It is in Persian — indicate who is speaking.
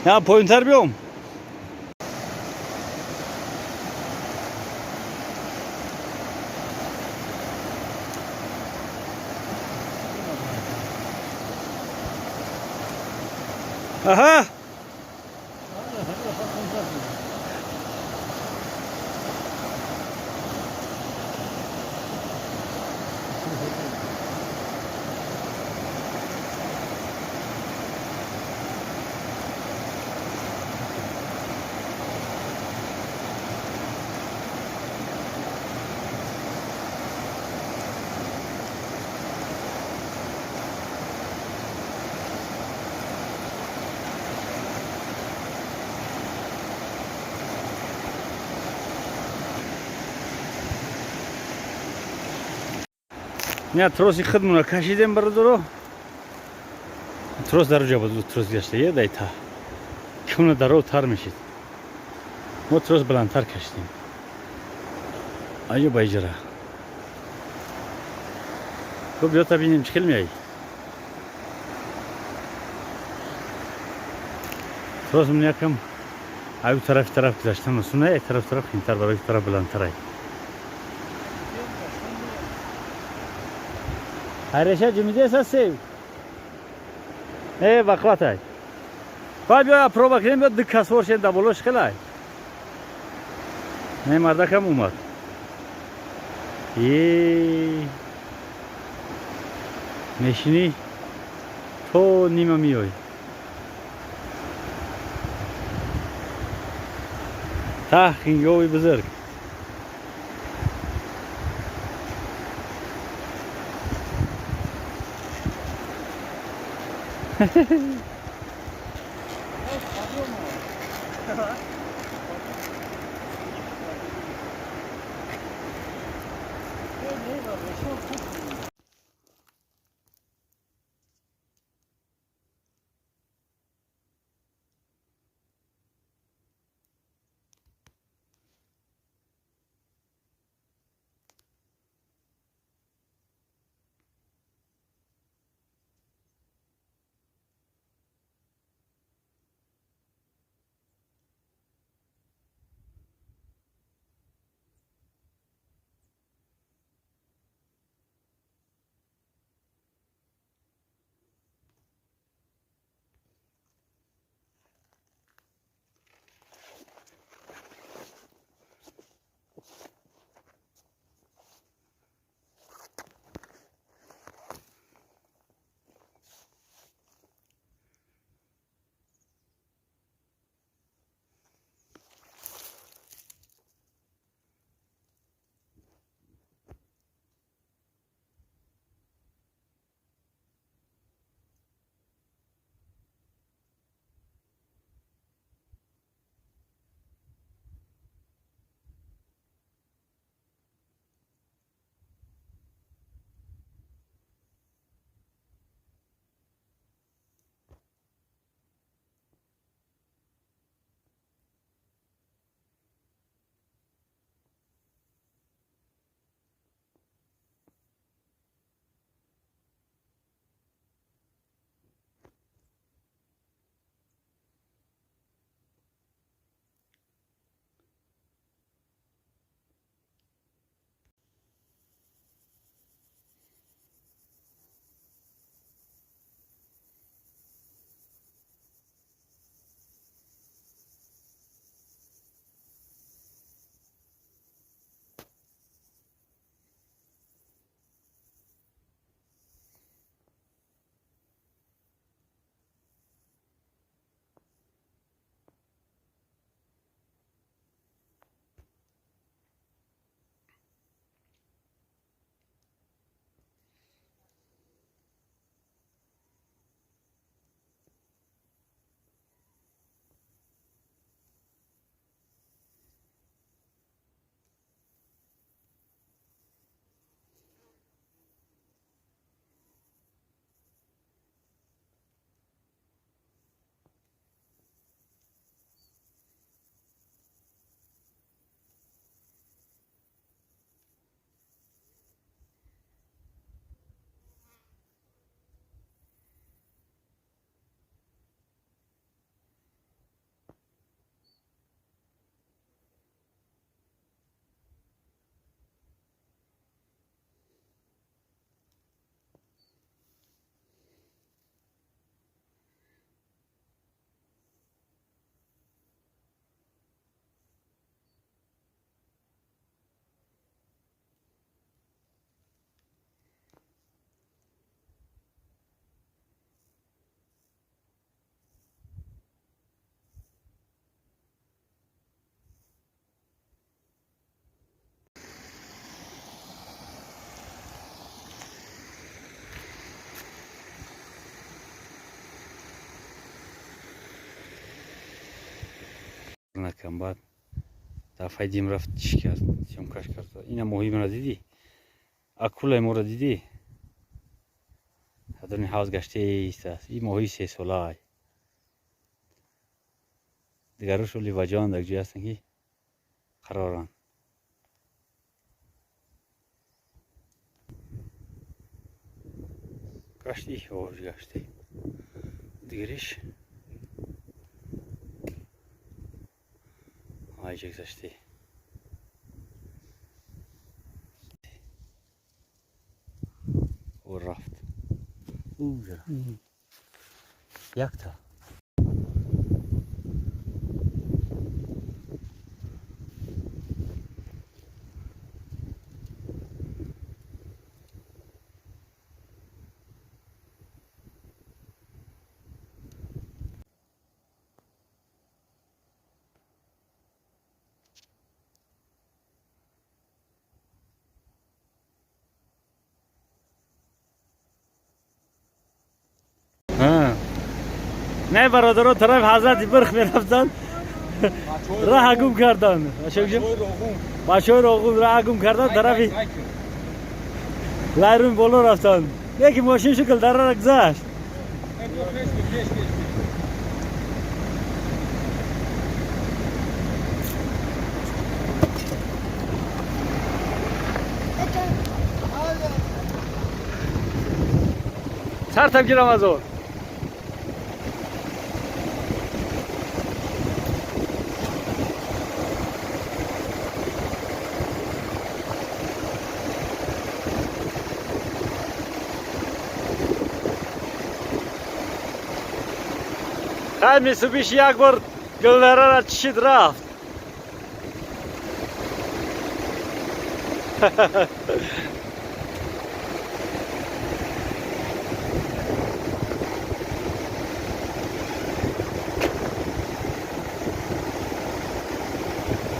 Speaker 1: نه پایین‌تر بیام. آها نه تروسی خودمون رو کشیدیم برادرو. تروس در اونجا بود، تروس گشته یه دیتا که اون در رو تر میشید. ما تروس بلندتر کشیدیم. آیا با اجرا خب بیا تا ببینیم چکل میایی. تروس من یکم او طرف گذاشتم مسونه، یک طرف اینتر برای یک طرف بلندتره. هرشه جمیده سسیو وقت های باید بیا پروبا کنیم بیا دکه سورشین دبولوش خیلی نه مرده کم اومد نشینی تو نیمه میای خنگاوی بزرگ کم بعد دفعه دیم رفت چی کرد سیمکش کرد این مهم را دیدی اکول ما را دیدی هدرنی حوض گشته ایست این ماهی 3 ساله دیگر روش ولی وجان در جای هستن که قرارن گشتی حوض گشته دیگریش آیجا گذشته و رفت او جرا یک تا نه برادرها طرف حضرت برخ می رفتن راه گم کردن بچه های راغون راه گم کردن طرف لایرون بالا رفتن یکی ماشین شکل در را گذشت سر تب گیرم از اون خیلی میسوبیش یک بار گلدره را چشید رفت